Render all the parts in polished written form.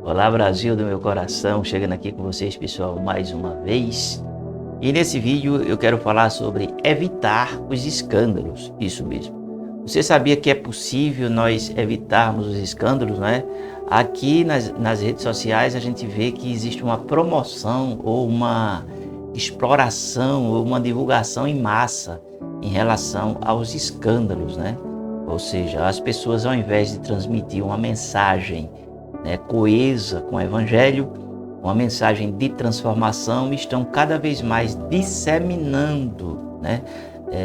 Olá, Brasil do meu coração, chegando aqui com vocês, pessoal, mais uma vez. E nesse vídeo eu quero falar sobre evitar os escândalos, isso mesmo. Você sabia que é possível nós evitarmos os escândalos, né? Aqui nas redes sociais a gente vê que existe uma promoção ou uma exploração ou uma divulgação em massa em relação aos escândalos, né? Ou seja, as pessoas, ao invés de transmitir uma mensagem, né, coesa com o Evangelho, uma mensagem de transformação, estão cada vez mais disseminando, né,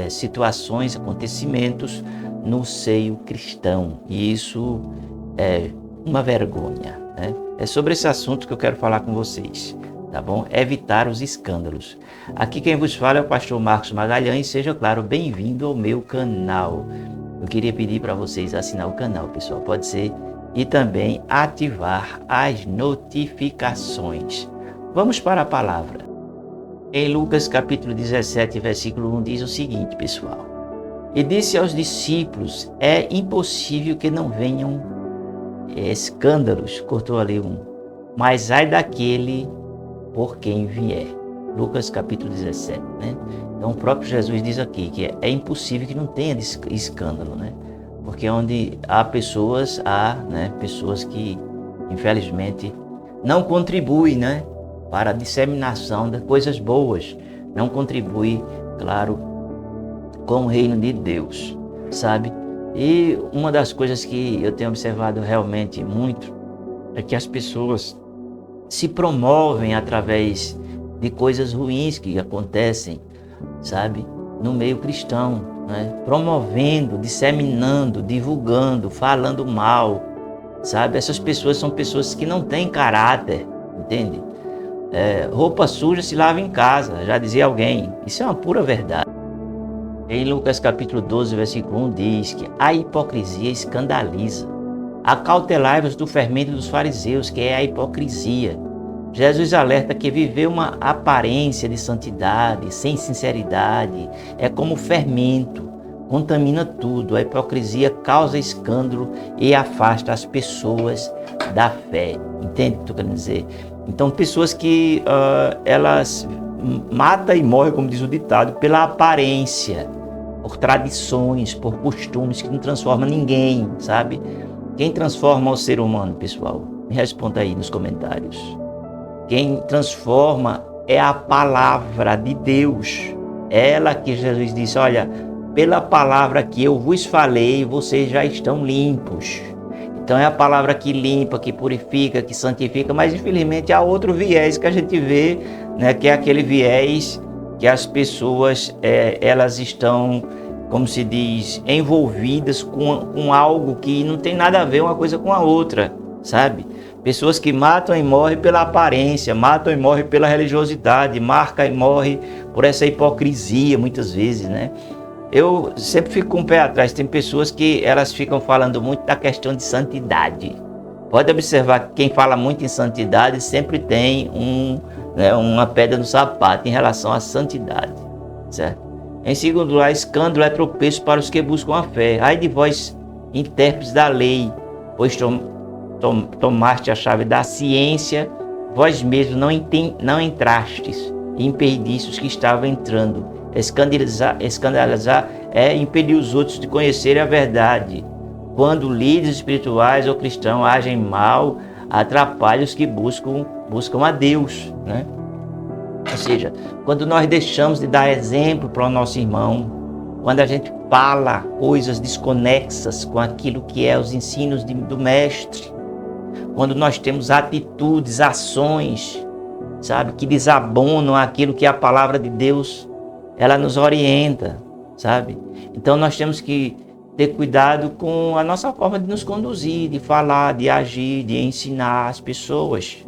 situações, acontecimentos no seio cristão. E isso é uma vergonha, né? É sobre esse assunto que eu quero falar com vocês, tá bom? Evitar os escândalos. Aqui quem vos fala é o pastor Marcos Magalhães. Seja, claro, bem-vindo ao meu canal. Eu queria pedir para vocês assinar o canal, pessoal, pode ser, e também ativar as notificações. Vamos para a palavra. Em Lucas capítulo 17, versículo 1 diz o seguinte, pessoal. E disse aos discípulos, é impossível que não venham escândalos, cortou ali mas ai daquele por quem vier. Lucas capítulo 17, né? Então o próprio Jesus diz aqui que é impossível que não tenha escândalo, né? Porque onde há pessoas, pessoas que infelizmente não contribuem, né, para a disseminação das coisas boas, não contribuem, claro, com o reino de Deus, sabe? E uma das coisas que eu tenho observado realmente muito é que as pessoas se promovem através de coisas ruins que acontecem, sabe, no meio cristão, né? Promovendo, disseminando, divulgando, falando mal, sabe? Essas pessoas são pessoas que não têm caráter, entende? Roupa suja se lava em casa, já dizia alguém. Isso é uma pura verdade. Em Lucas capítulo 12, versículo 1 diz que a hipocrisia escandaliza. Acautelai-vos do fermento dos fariseus, que é a hipocrisia. Jesus alerta que viver uma aparência de santidade, sem sinceridade, é como fermento, contamina tudo. A hipocrisia causa escândalo e afasta as pessoas da fé. Entende o que eu estou querendo dizer? Então, pessoas que elas matam e morrem, como diz o ditado, pela aparência, por tradições, por costumes que não transformam ninguém, sabe? Quem transforma o ser humano, pessoal? Me responda aí nos comentários. Quem transforma é a palavra de Deus. Ela que Jesus disse, olha, pela palavra que eu vos falei, vocês já estão limpos. Então é a palavra que limpa, que purifica, que santifica, mas infelizmente há outro viés que a gente vê, né, que é aquele viés que as pessoas, elas estão, como se diz, envolvidas com algo que não tem nada a ver uma coisa com a outra, sabe? Pessoas que matam e morrem pela aparência, matam e morrem pela religiosidade, marcam e morrem por essa hipocrisia, muitas vezes, né? Eu sempre fico com o pé atrás. Tem pessoas que elas ficam falando muito da questão de santidade. Pode observar que quem fala muito em santidade sempre tem uma pedra no sapato em relação à santidade, certo? Em segundo lugar, escândalo é tropeço para os que buscam a fé. Ai de vós, intérpretes da lei, pois tomaste a chave da ciência, vós mesmos não entrastes e impediste os que estavam entrando. Escandalizar é impedir os outros de conhecerem a verdade. Quando líderes espirituais ou cristãos agem mal, atrapalha os que buscam a Deus, né? Ou seja, quando nós deixamos de dar exemplo para o nosso irmão, quando a gente fala coisas desconexas com aquilo que é os ensinos do mestre, quando nós temos atitudes, ações, sabe, que desabonam aquilo que é a palavra de Deus, ela nos orienta, sabe? Então nós temos que ter cuidado com a nossa forma de nos conduzir, de falar, de agir, de ensinar as pessoas.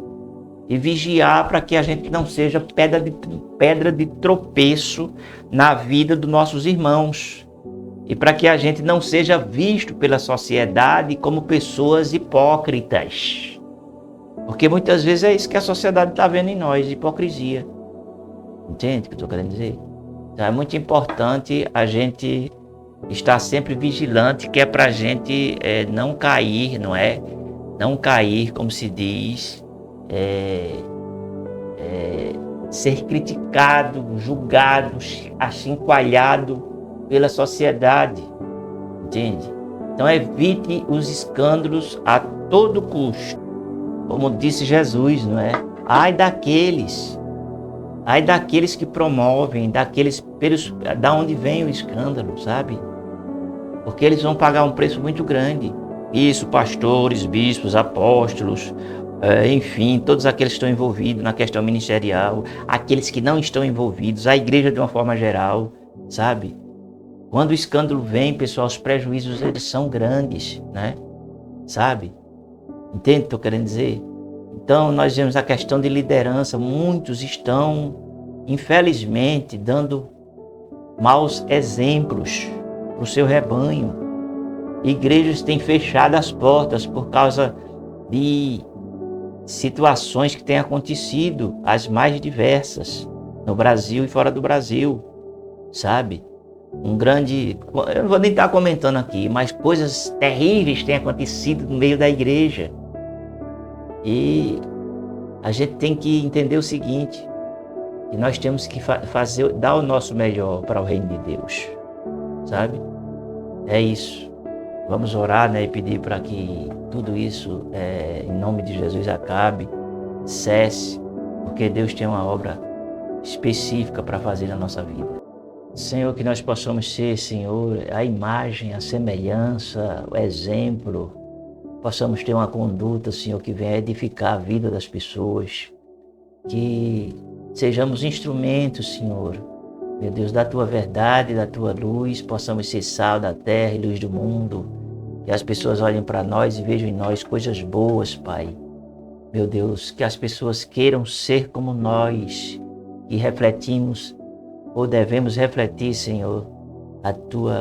E vigiar para que a gente não seja pedra de tropeço na vida dos nossos irmãos. E para que a gente não seja visto pela sociedade como pessoas hipócritas. Porque muitas vezes é isso que a sociedade está vendo em nós, hipocrisia. Entende o que eu estou querendo dizer? Então é muito importante a gente estar sempre vigilante, que é para a gente não cair, não é? não cair, como se diz, ser criticado, julgado, achincoalhado pela sociedade, entende? Então evite os escândalos a todo custo, como disse Jesus, não é? Ai daqueles que promovem, da onde vem o escândalo, sabe? Porque eles vão pagar um preço muito grande. Isso, pastores, bispos, apóstolos, enfim, todos aqueles que estão envolvidos na questão ministerial, aqueles que não estão envolvidos, a igreja de uma forma geral, sabe? Quando o escândalo vem, pessoal, os prejuízos eles são grandes, né? Sabe? Entende o que eu estou querendo dizer? Então, nós vemos a questão de liderança. Muitos estão, infelizmente, dando maus exemplos para o seu rebanho. Igrejas têm fechado as portas por causa de situações que têm acontecido, as mais diversas, no Brasil e fora do Brasil, sabe? Eu não vou nem estar comentando aqui, mas coisas terríveis têm acontecido no meio da igreja. E a gente tem que entender o seguinte, que nós temos que dar o nosso melhor para o reino de Deus, sabe? É isso. Vamos orar, né, e pedir para que tudo isso, em nome de Jesus, acabe, cesse, porque Deus tem uma obra específica para fazer na nossa vida. Senhor, que nós possamos ser, Senhor, a imagem, a semelhança, o exemplo, possamos ter uma conduta, Senhor, que venha edificar a vida das pessoas, que sejamos instrumentos, Senhor, meu Deus, da Tua verdade, da Tua luz, possamos ser sal da terra e luz do mundo, que as pessoas olhem para nós e vejam em nós coisas boas, Pai. Meu Deus, que as pessoas queiram ser como nós, que refletimos ou devemos refletir, Senhor,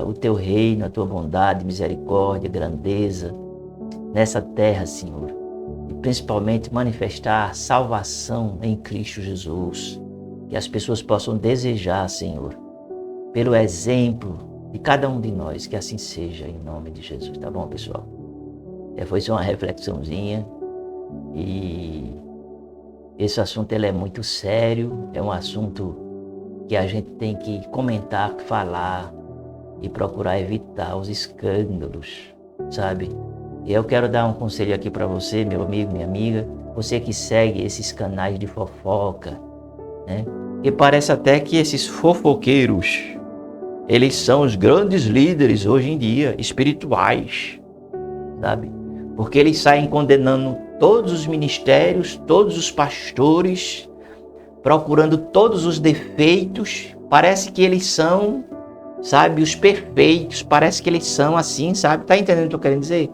o Teu reino, a Tua bondade, misericórdia, grandeza nessa terra, Senhor. E principalmente manifestar salvação em Cristo Jesus. Que as pessoas possam desejar, Senhor, pelo exemplo de cada um de nós, que assim seja, em nome de Jesus. Tá bom, pessoal? Foi só uma reflexãozinha. E esse assunto ele é muito sério, é um assunto que a gente tem que comentar, falar e procurar evitar os escândalos, sabe? E eu quero dar um conselho aqui para você, meu amigo, minha amiga, você que segue esses canais de fofoca, né? E parece até que esses fofoqueiros, eles são os grandes líderes hoje em dia, espirituais, sabe? Porque eles saem condenando todos os ministérios, todos os pastores, procurando todos os defeitos. Parece que eles são, sabe, os perfeitos. Parece que eles são assim, sabe? Tá entendendo o que eu tô querendo dizer?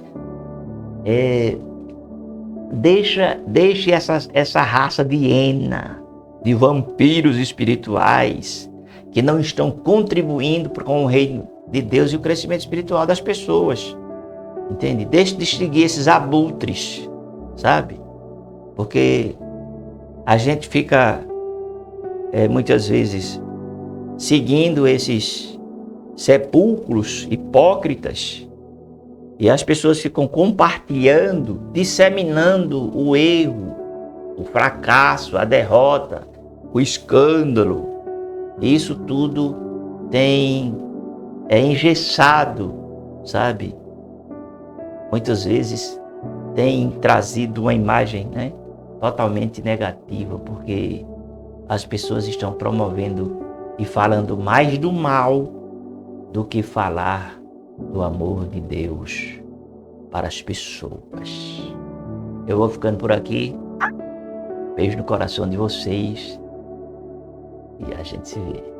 Deixe essa raça de hiena, de vampiros espirituais, que não estão contribuindo com o reino de Deus e o crescimento espiritual das pessoas. Entende? Deixe de seguir esses abutres, sabe? Porque a gente fica muitas vezes seguindo esses sepulcros hipócritas e as pessoas ficam compartilhando, disseminando o erro, o fracasso, a derrota, o escândalo. Isso tudo é engessado, sabe? Muitas vezes tem trazido uma imagem, né, totalmente negativa, porque as pessoas estão promovendo e falando mais do mal do que falar do amor de Deus para as pessoas. Eu vou ficando por aqui. Beijo no coração de vocês e a gente se vê.